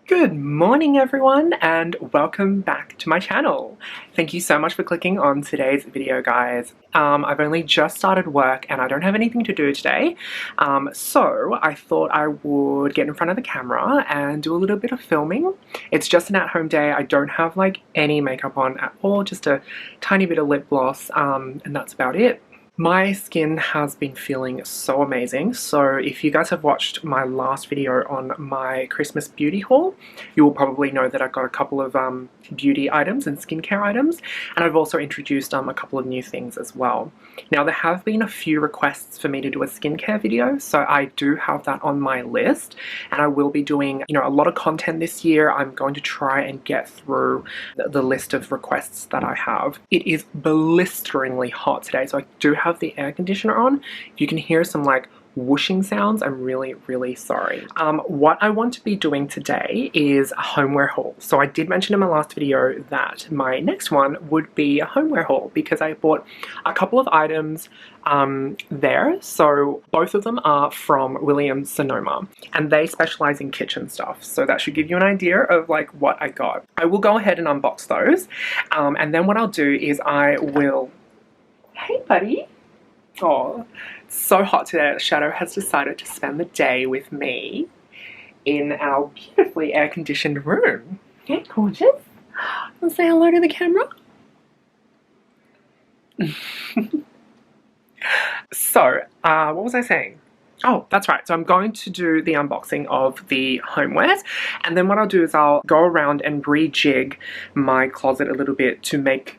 Good morning everyone and welcome back to my channel. Thank you so much for clicking on today's video, guys. I've only just started work and I don't have anything to do today, so I thought I would get in front of the camera and do a little bit of filming. It's just an at-home day. I don't have like any makeup on at all, just a tiny bit of lip gloss, and that's about it. My skin has been feeling so amazing, so if you guys have watched my last video on my Christmas beauty haul, you will probably know that I've got a couple of beauty items and skincare items, and I've also introduced a couple of new things as well. Now, there have been a few requests for me to do a skincare video, so I do have that on my list, and I will be doing, a lot of content this year. I'm going to try and get through the list of requests that I have. It is blisteringly hot today, so I do have the air conditioner on. If you can hear some like whooshing sounds, I'm really sorry. What I want to be doing today is a homeware haul. So I did mention in my last video that my next one would be a homeware haul because I bought a couple of items there. So both of them are from Williams Sonoma and they specialize in kitchen stuff. So that should give you an idea of like what I got. I will go ahead and unbox those. And then what I'll do is I will... Hey buddy! Oh, it's so hot today. Shadow has decided to spend the day with me in our beautifully air-conditioned room. Yeah, gorgeous. Wanna say hello to the camera? So, what was I saying? Oh, that's right. So I'm going to do the unboxing of the homewares, and then what I'll do is I'll go around and rejig my closet a little bit to make,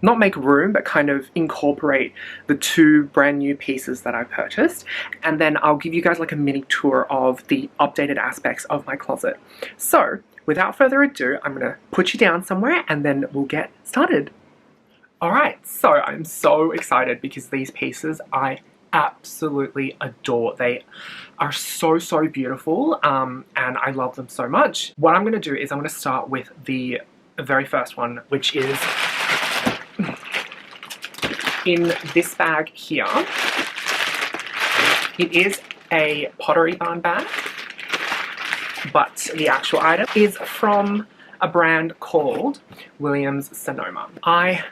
not make room, but kind of incorporate the two brand new pieces that I purchased. And then I'll give you guys like a mini tour of the updated aspects of my closet. So without further ado, I'm gonna put you down somewhere and then we'll get started. All right, so I'm so excited because these pieces I absolutely adore. They are so beautiful, and I love them so much. What I'm gonna do is I'm gonna start with the very first one, which is in this bag here. It is a Pottery Barn bag, but the actual item is from a brand called Williams Sonoma. I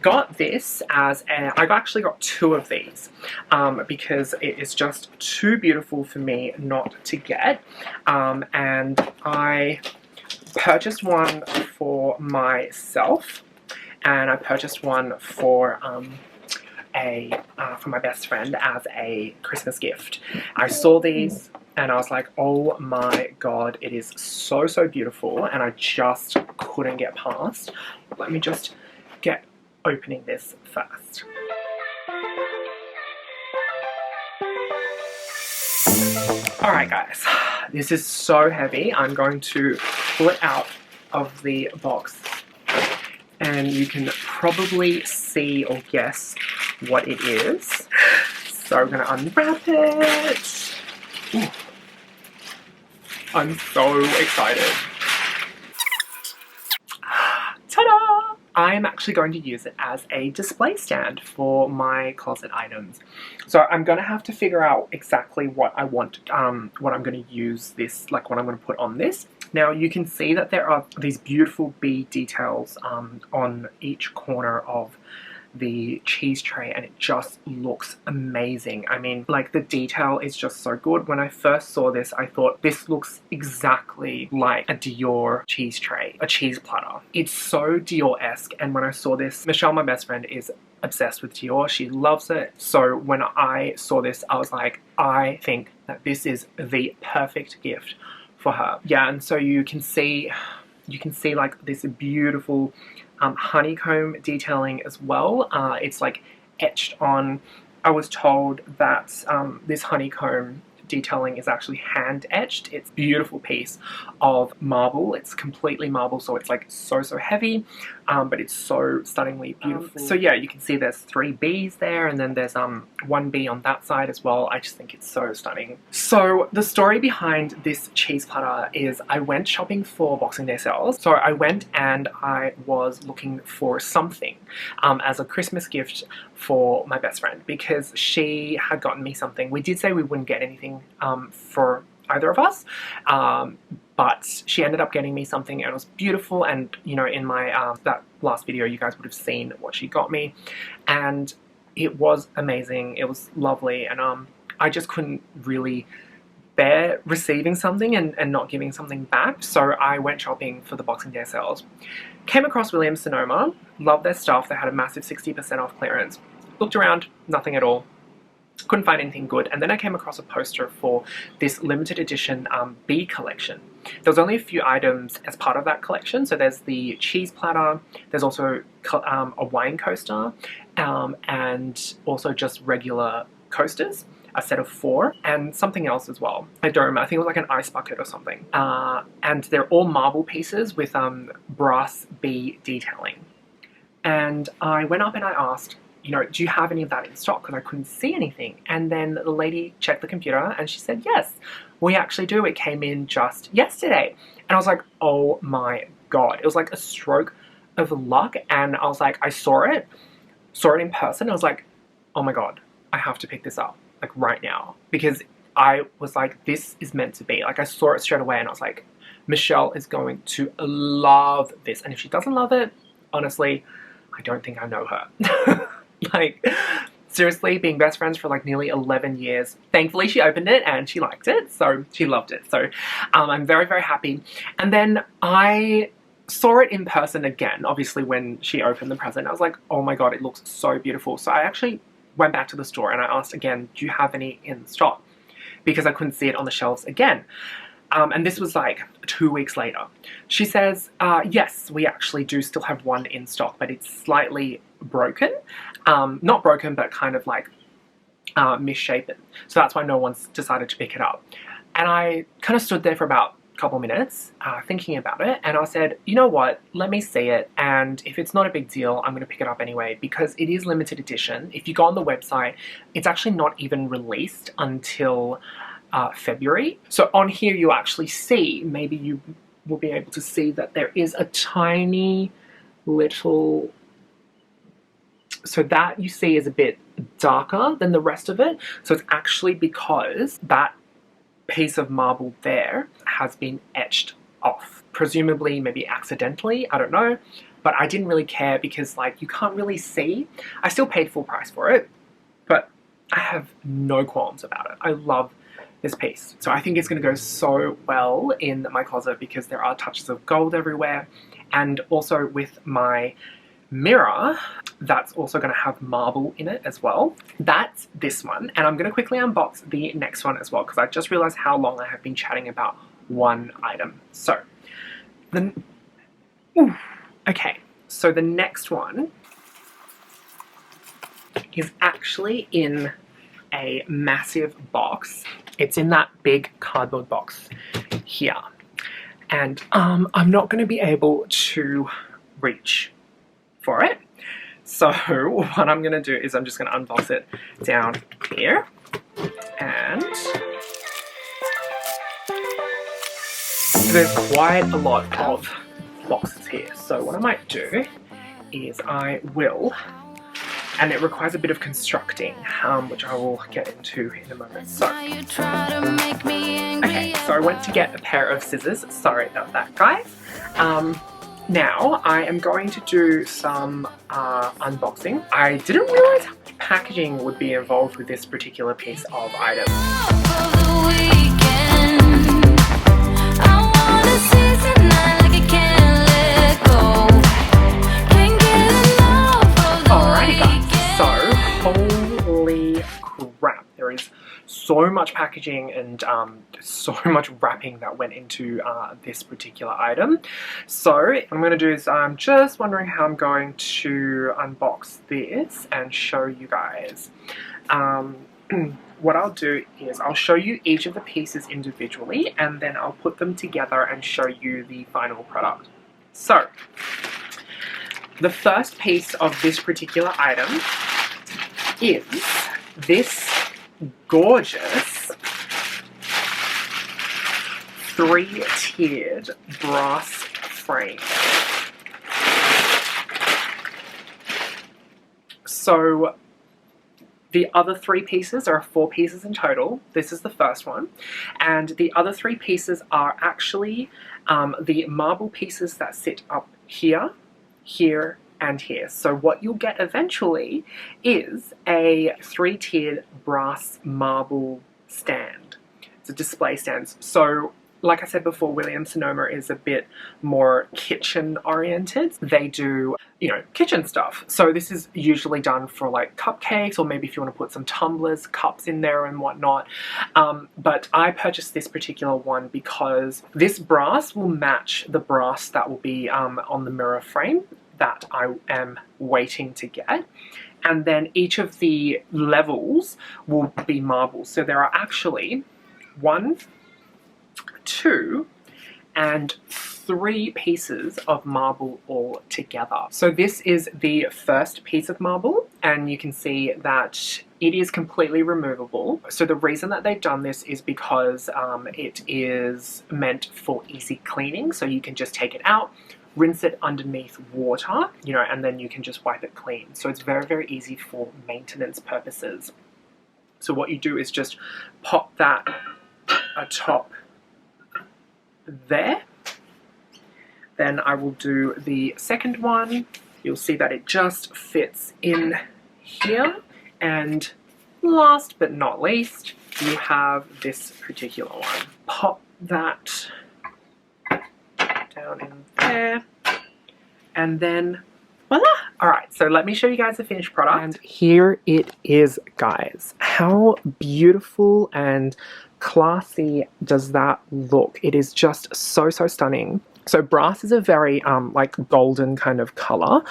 got this as I actually got two of these because it is just too beautiful for me not to get, and I purchased one for myself and I purchased one for my best friend as a Christmas gift. I saw these and I was like, oh my god, it is so beautiful, and I just couldn't get past. Let me just get opening this first. Alright guys, this is so heavy. I'm going to pull it out of the box and you can probably see or guess what it is. So I'm going to unwrap it. Ooh. I'm so excited. Ta-da! I am actually going to use it as a display stand for my closet items. So I'm going to have to figure out exactly what I want, what I'm going to use this, like what I'm going to put on this. Now you can see that there are these beautiful bead details on each corner of the cheese tray, and it just looks amazing. I mean, like, the detail is just so good. When I first saw this, I thought this looks exactly like a Dior cheese tray, a cheese platter. It's so Dior-esque, and when I saw this, Michelle, my best friend, is obsessed with Dior. She loves it. So when I saw this, I was like, I think that this is the perfect gift for her. Yeah, and so you can see like this beautiful honeycomb detailing as well. It's like etched on. I was told that this honeycomb detailing is actually hand etched. It's a beautiful piece of marble. It's completely marble, so it's like so heavy, but it's so stunningly beautiful. So yeah, you can see there's 3 B's there, and then there's 1 B on that side as well. I just think it's so stunning. So the story behind this cheese platter is I went shopping for Boxing Day sales. So I went and I was looking for something as a Christmas gift for my best friend because she had gotten me something. We did say we wouldn't get anything for either of us. But she ended up getting me something, and it was beautiful. And you know, in my that last video, you guys would have seen what she got me, and it was amazing. It was lovely, and I just couldn't really bear receiving something and not giving something back. So I went shopping for the Boxing Day sales. Came across Williams Sonoma, loved their stuff. They had a massive 60% off clearance. Looked around, nothing at all. Couldn't find anything good. And then I came across a poster for this limited edition B collection. There was only a few items as part of that collection. So there's the cheese platter, there's also a wine coaster, and also just regular coasters, a set of 4, and something else as well. I don't remember, I think it was like an ice bucket or something. And they're all marble pieces with brass B detailing. And I went up and I asked, you know, do you have any of that in stock? Because I couldn't see anything. And then the lady checked the computer and she said, yes, we actually do. It came in just yesterday. And I was like, oh my God. It was like a stroke of luck. And I was like, I saw it in person. I was like, oh my God, I have to pick this up, like right now. Because I was like, this is meant to be. Like, I saw it straight away and I was like, Michelle is going to love this. And if she doesn't love it, honestly, I don't think I know her. Like, seriously, being best friends for like nearly 11 years. Thankfully, she opened it and she liked it, so she loved it. So I'm very, very happy. And then I saw it in person again, obviously, when she opened the present. I was like, oh my God, it looks so beautiful. So I actually went back to the store and I asked again, do you have any in stock? Because I couldn't see it on the shelves again. And this was like 2 weeks later. She says, yes, we actually do still have one in stock, but it's slightly broken. Not broken, but kind of like misshapen. So that's why no one's decided to pick it up. And I kind of stood there for about a couple minutes thinking about it. And I said, you know what, let me see it. And if it's not a big deal, I'm going to pick it up anyway, because it is limited edition. If you go on the website, it's actually not even released until February. So on here you actually see, maybe you will be able to see that there is a tiny little, so that you see is a bit darker than the rest of it. So it's actually because that piece of marble there has been etched off. Presumably, maybe accidentally, I don't know. But I didn't really care because, like, you can't really see. I still paid full price for it, but I have no qualms about it. I love this piece. So I think it's going to go so well in my closet because there are touches of gold everywhere. And also with my mirror, that's also going to have marble in it as well. That's this one. And I'm going to quickly unbox the next one as well, because I just realized how long I have been chatting about one item. So, okay, so the next one is actually in a massive box. It's in that big cardboard box here. And I'm not going to be able to reach for it. So what I'm going to do is I'm just going to unbox it down here. And there's quite a lot of boxes here. So what I might do is I will, and it requires a bit of constructing, which I will get into in a moment. So, okay, so I went to get a pair of scissors. Sorry about that, guys. Now I am going to do some unboxing. I didn't realize how much packaging would be involved with this particular piece of item. Alrighty guys, so holy crap, there is so much packaging and so much wrapping that went into this particular item. So what I'm going to do is I'm just wondering how I'm going to unbox this and show you guys. What I'll do is I'll show you each of the pieces individually and then I'll put them together and show you the final product. So the first piece of this particular item is this gorgeous 3-tiered brass frame. So The other 3 pieces, there are 4 pieces in total. This is the first one. And the other 3 pieces are actually the marble pieces that sit up here, here, and here. So what you'll get eventually is a 3-tiered brass marble stand. It's a display stand. So like I said before, Williams Sonoma is a bit more kitchen oriented. They do, you know, kitchen stuff. So this is usually done for like cupcakes, or maybe if you want to put some tumblers, cups in there and whatnot. But I purchased this particular one because this brass will match the brass that will be on the mirror frame that I am waiting to get. And then each of the levels will be marble. So there are actually 1, 2, and 3 pieces of marble all together. So this is the first piece of marble, and you can see that it is completely removable. So the reason that they've done this is because it is meant for easy cleaning. So you can just take it out, rinse it underneath water, you know, and then you can just wipe it clean. So it's very, very easy for maintenance purposes. So what you do is just pop that atop there. Then I will do the second one. You'll see that it just fits in here. And last but not least, you have this particular one. Pop that down in there, and then voila! Alright, so let me show you guys the finished product. And here it is, guys. How beautiful and classy does that look? It is just so, so stunning. So brass is a very like golden kind of color,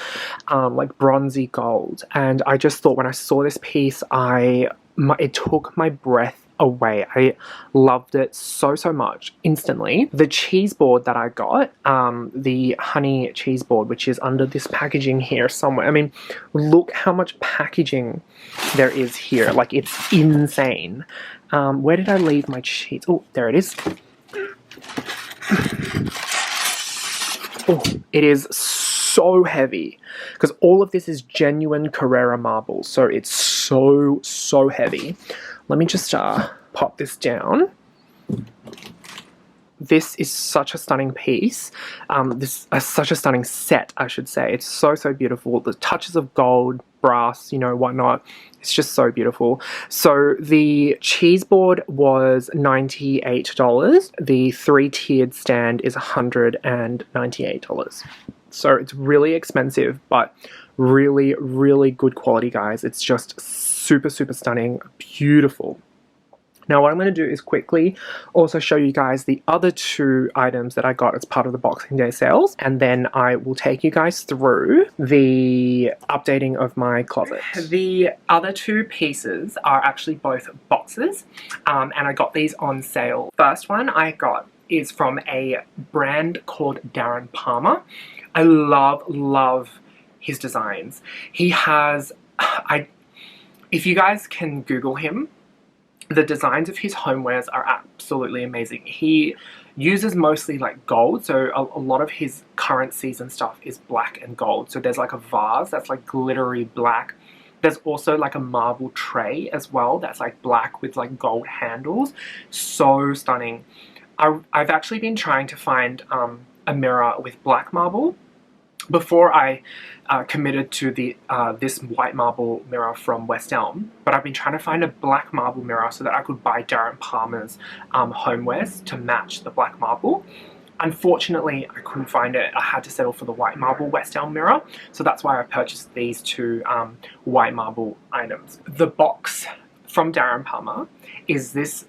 like bronzy gold. And I just thought when I saw this piece, it took my breath away. I loved it so, so much instantly. The cheese board that I got, the honey cheese board, which is under this packaging here somewhere. I mean, look how much packaging there is here. Like, it's insane. Where did I leave my cheese? Oh, there it is. Oh, it is so heavy because all of this is genuine Carrara marble. So it's so, so heavy. Let me just pop this down. This is such a stunning piece. This is such a stunning set, I should say. It's so, so beautiful. The touches of gold, brass, you know, whatnot. It's just so beautiful. So the cheese board was $98. The 3-tiered stand is $198. So it's really expensive, but really, really good quality, guys. It's just super, super stunning, beautiful. Now what I'm going to do is quickly also show you guys the other 2 items that I got as part of the Boxing Day sales, and then I will take you guys through the updating of my closet. The other 2 pieces are actually both boxes, and I got these on sale. First one I got is from a brand called Darren Palmer. I love his designs. He has, if you guys can Google him, the designs of his homewares are absolutely amazing. He uses mostly like gold, so a lot of his current season stuff is black and gold. So there's like a vase that's like glittery black. There's also like a marble tray as well that's like black with like gold handles. So stunning. I've actually been trying to find a mirror with black marble before I committed to the this white marble mirror from West Elm, but I've been trying to find a black marble mirror so that I could buy Darren Palmer's homewares to match the black marble. Unfortunately, I couldn't find it. I had to settle for the white marble West Elm mirror, so that's why I purchased these 2 white marble items. The box from Darren Palmer is this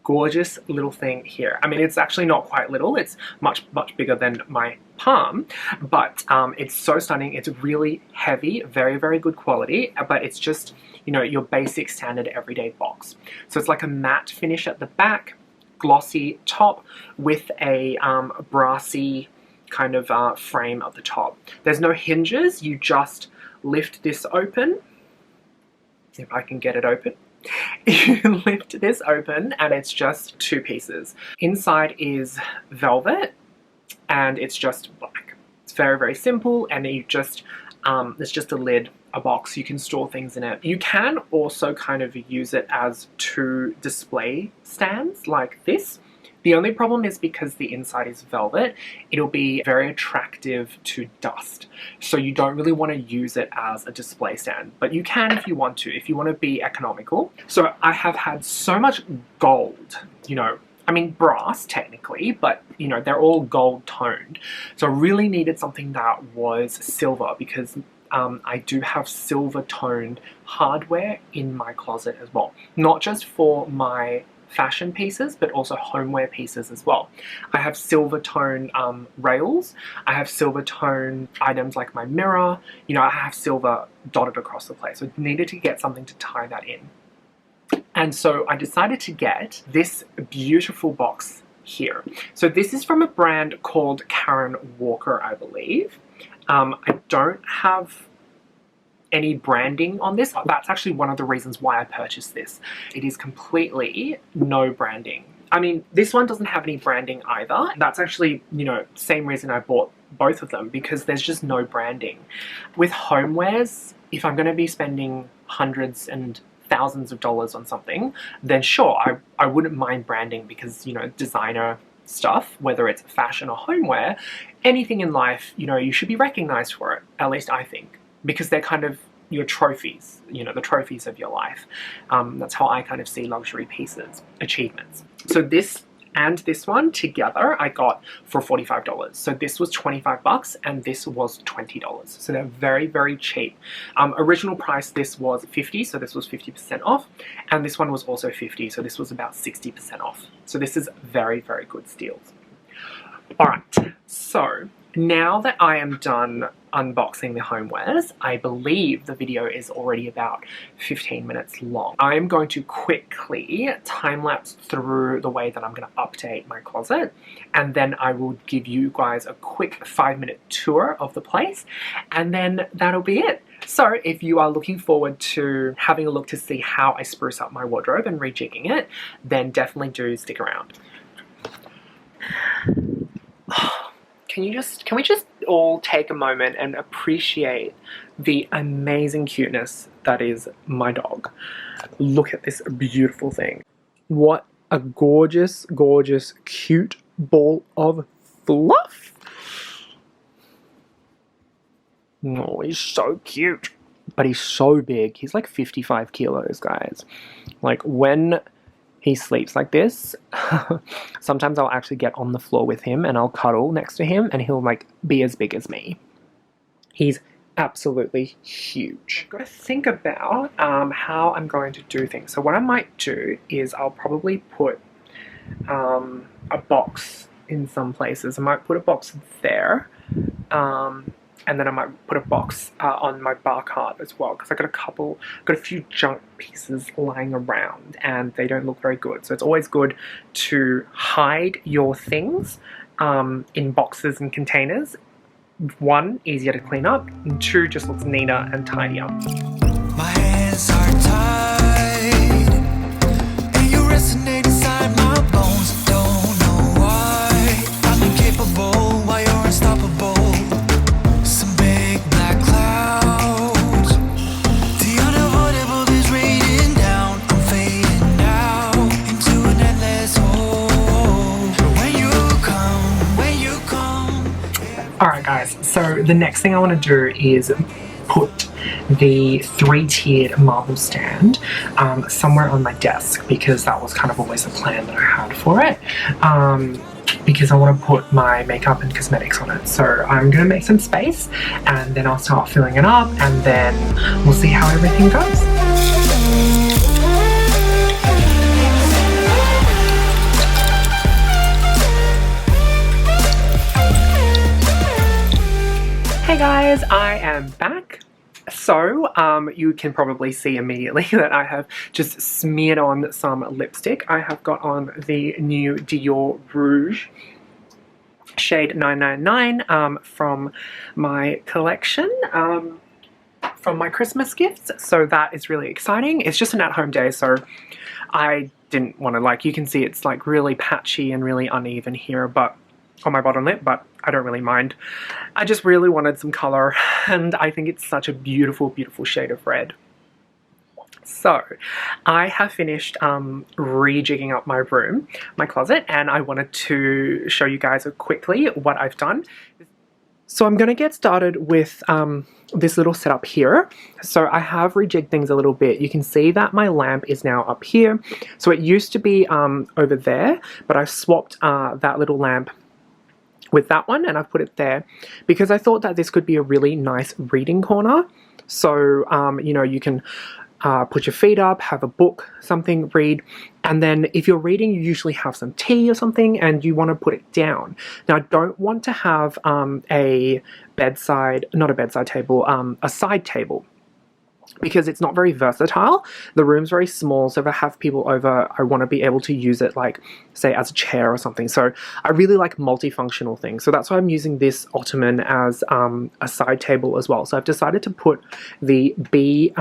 gorgeous little thing here. I mean, it's actually not quite little, it's much bigger than my palm, but it's so stunning. It's really heavy, very, very good quality, but it's just, you know, your basic standard everyday box. So it's like a matte finish at the back, glossy top with a brassy kind of frame at the top. There's no hinges, you just lift this open, if I can get it open. You lift this open and it's just 2 pieces. Inside is velvet and it's just black. It's very, very simple, and you just it's just a lid a box. You can store things in it. You can also kind of use it as two display stands like this. The only problem is because the inside is velvet, it'll be very attractive to dust. So you don't really want to use it as a display stand, but you can if you want to be economical. So I have had so much gold, you know, I mean brass technically, but you know, they're all gold toned. So I really needed something that was silver because I do have silver toned hardware in my closet as well. Not just for my fashion pieces, but also homeware pieces as well. I have silver tone rails, I have silver tone items like my mirror, you know, I have silver dotted across the place. So I needed to get something to tie that in. And so I decided to get this beautiful box here. So this is from a brand called Karen Walker, I believe. I don't have any branding on this. That's actually one of the reasons why I purchased this. It is completely no branding. I mean, this one doesn't have any branding either. That's actually, you know, same reason I bought both of them, because there's just no branding. With homewares, if I'm going to be spending hundreds and thousands of dollars on something, then sure, I wouldn't mind branding because, you know, designer stuff, whether it's fashion or homeware, anything in life, you know, you should be recognized for it, at least I think. Because they're kind of your trophies, you know, the trophies of your life. That's how I kind of see luxury pieces, achievements. So this and this one together I got for $45. So this was 25 bucks and this was $20. So they're very, very cheap. Original price, this was 50, so this was 50% off. And this one was also 50, so this was about 60% off. So this is very, very good steals. All right, so now that I am done unboxing the homewares, I believe the video is already about 15 minutes long. I am going to quickly time-lapse through the way that I'm going to update my closet, and then I will give you guys a quick 5-minute tour of the place, and then that'll be it. So if you are looking forward to having a look to see how I spruce up my wardrobe and rejigging it, then definitely do stick around. Can we just all take a moment and appreciate the amazing cuteness that is my dog? Look at this beautiful thing. What a gorgeous, gorgeous, cute ball of fluff. Oh, he's so cute. But he's so big. He's like 55 kilos, guys. Like, when he sleeps like this, sometimes I'll actually get on the floor with him and I'll cuddle next to him and he'll like be as big as me. He's absolutely huge. I've got to think about how I'm going to do things. So what I might do is I'll probably put a box in some places. I might put a box there. And then I might put a box on my bar cart as well, because I've got a few junk pieces lying around and they don't look very good. So it's always good to hide your things in boxes and containers. 1, easier to clean up, and 2, just looks neater and tidier. My hands are tied, and you resonate inside my bones. Don't know why I'm incapable while you're unstoppable. Alright guys, so the next thing I want to do is put the 3-tiered marble stand somewhere on my desk, because that was kind of always the plan that I had for it, because I want to put my makeup and cosmetics on it. So I'm going to make some space and then I'll start filling it up and then we'll see how everything goes. Hey guys, I am back. So, you can probably see immediately that I have just smeared on some lipstick. I have got on the new Dior Rouge shade 999 from my collection, from my Christmas gifts. So that is really exciting. It's just an at-home day, so I didn't want to, like, you can see it's like really patchy and really uneven here, but on my bottom lip, but I don't really mind. I just really wanted some color, and I think it's such a beautiful, beautiful shade of red. So I have finished rejigging up my room, my closet, and I wanted to show you guys quickly what I've done. So I'm going to get started with this little setup here. So I have rejigged things a little bit. You can see that my lamp is now up here. So it used to be over there, but I've swapped that little lamp with that one, and I've put it there because I thought that this could be a really nice reading corner. So, you know, you can put your feet up, have a book, something, read, and then if you're reading, you usually have some tea or something and you want to put it down. Now, I don't want to have a bedside, not a bedside table, a side table, because it's not very versatile. The room's very small, so if I have people over, I want to be able to use it, like, say, as a chair or something. So I really like multifunctional things. So that's why I'm using this ottoman as a side table as well. So I've decided to put the B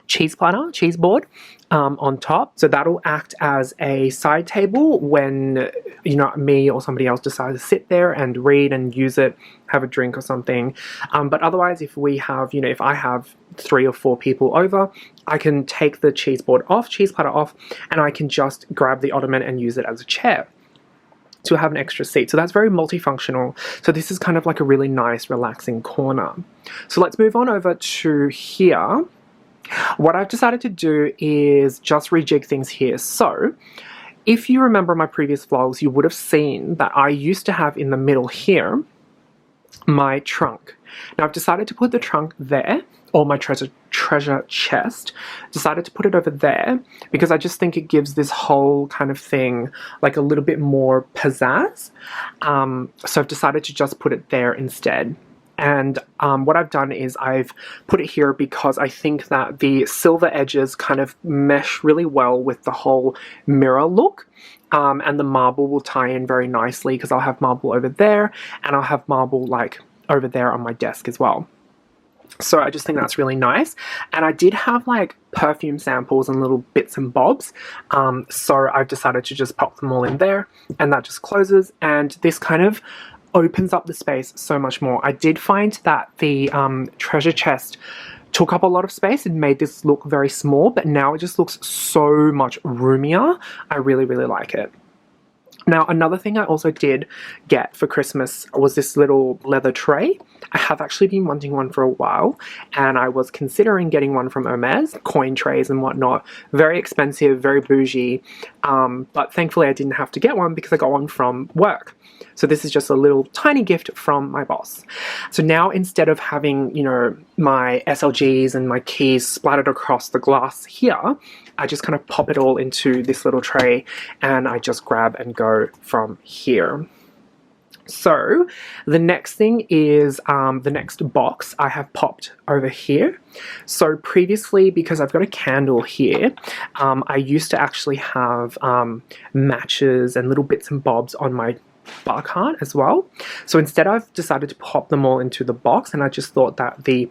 cheese board on top. So that'll act as a side table when, you know, me or somebody else decides to sit there and read and use it, have a drink or something. But otherwise, if we have, you know, if I have 3 or 4 people over, I can take the cheese platter off, and I can just grab the ottoman and use it as a chair to have an extra seat. So that's very multifunctional. So this is kind of like a really nice, relaxing corner. So let's move on over to here. What I've decided to do is just rejig things here. So if you remember my previous vlogs, you would have seen that I used to have in the middle here my trunk. Now I've decided to put the trunk there, or my treasure chest, decided to put it over there because I just think it gives this whole kind of thing like a little bit more pizzazz. So I've decided to just put it there instead. And what I've done is I've put it here because I think that the silver edges kind of mesh really well with the whole mirror look. And the marble will tie in very nicely because I'll have marble over there and I'll have marble like over there on my desk as well. So I just think that's really nice. And I did have like perfume samples and little bits and bobs. So I've decided to just pop them all in there, and that just closes, and this kind of opens up the space so much more. I did find that the treasure chest took up a lot of space and made this look very small, but now it just looks so much roomier. I really, really like it. Now, another thing I also did get for Christmas was this little leather tray. I have actually been wanting one for a while, and I was considering getting one from Hermes, coin trays and whatnot. Very expensive, very bougie, but thankfully I didn't have to get one because I got one from work. So this is just a little tiny gift from my boss. So now, instead of having, you know, my SLGs and my keys splattered across the glass here, I just kind of pop it all into this little tray and I just grab and go from here. So the next thing is the next box I have popped over here. So previously, because I've got a candle here, I used to actually have matches and little bits and bobs on my bar cart as well. So instead I've decided to pop them all into the box, and I just thought that the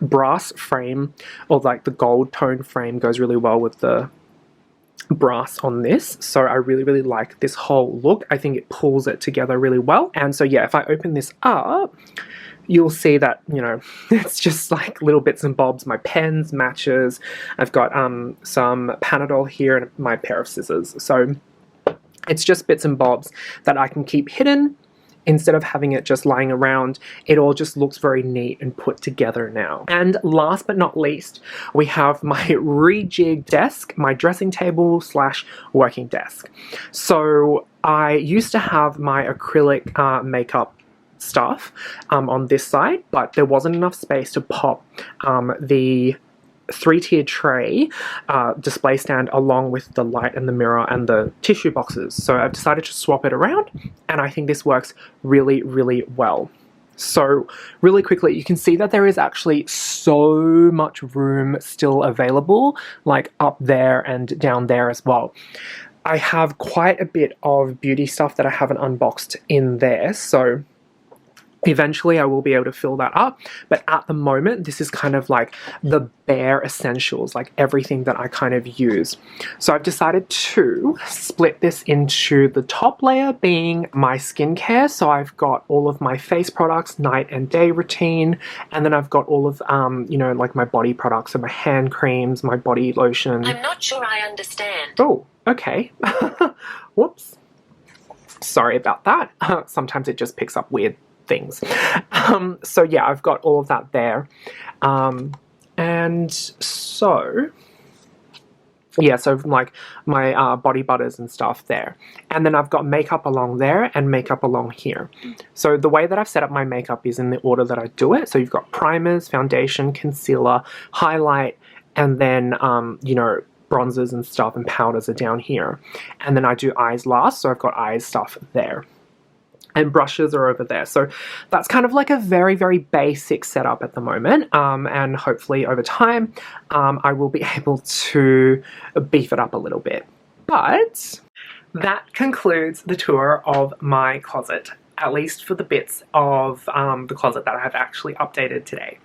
brass frame, or like the gold tone frame, goes really well with the brass on this. So I really, really like this whole look. I think it pulls it together really well. And so yeah, if I open this up, you'll see that, you know, it's just like little bits and bobs, my pens, matches. I've got some Panadol here and my pair of scissors. So it's just bits and bobs that I can keep hidden instead of having it just lying around. It all just looks very neat and put together now. And last but not least, we have my rejigged desk, my dressing table slash working desk. So I used to have my acrylic makeup stuff on this side, but there wasn't enough space to pop the 3-tiered tray display stand along with the light and the mirror and the tissue boxes. So I've decided to swap it around, and I think this works really, really well. So really quickly, you can see that there is actually so much room still available, like up there and down there as well. I have quite a bit of beauty stuff that I haven't unboxed in there, so Eventually I will be able to fill that up, but at the moment this is kind of like the bare essentials, like everything that I kind of use. So I've decided to split this into the top layer being my skincare. So I've got all of my face products, night and day routine, and then I've got all of you know, like my body products, so my hand creams, my body lotion. I'm not sure I understand. Oh, okay. Whoops. Sorry about that. Sometimes it just picks up weird things. So yeah, I've got all of that there. And so yeah, so like my body butters and stuff there. And then I've got makeup along there and makeup along here. So the way that I've set up my makeup is in the order that I do it. So you've got primers, foundation, concealer, highlight, and then you know, bronzers and stuff and powders are down here. And then I do eyes last, so I've got eyes stuff there. And brushes are over there. So that's kind of like a very, very basic setup at the moment. And hopefully over time, I will be able to beef it up a little bit. But that concludes the tour of my closet, at least for the bits of the closet that I have actually updated today.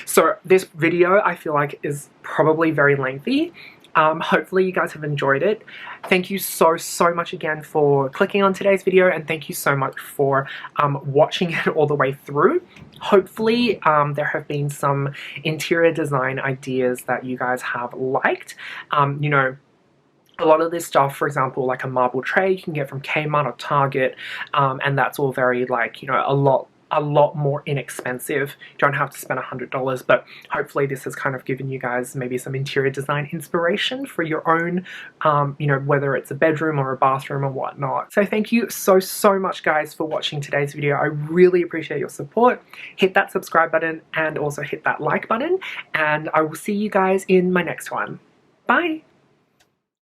So this video, I feel like, is probably very lengthy. Hopefully you guys have enjoyed it. Thank you so much again for clicking on today's video, and thank you so much for watching it all the way through. Hopefully there have been some interior design ideas that you guys have liked. You know, a lot of this stuff, for example, like a marble tray, you can get from Kmart or Target, and that's all very, like, you know, a lot more inexpensive. You don't have to spend $100, but hopefully this has kind of given you guys maybe some interior design inspiration for your own, you know, whether it's a bedroom or a bathroom or whatnot. So thank you so much, guys, for watching today's video. I really appreciate your support. Hit that subscribe button and also hit that like button, and I will see you guys in my next one. Bye!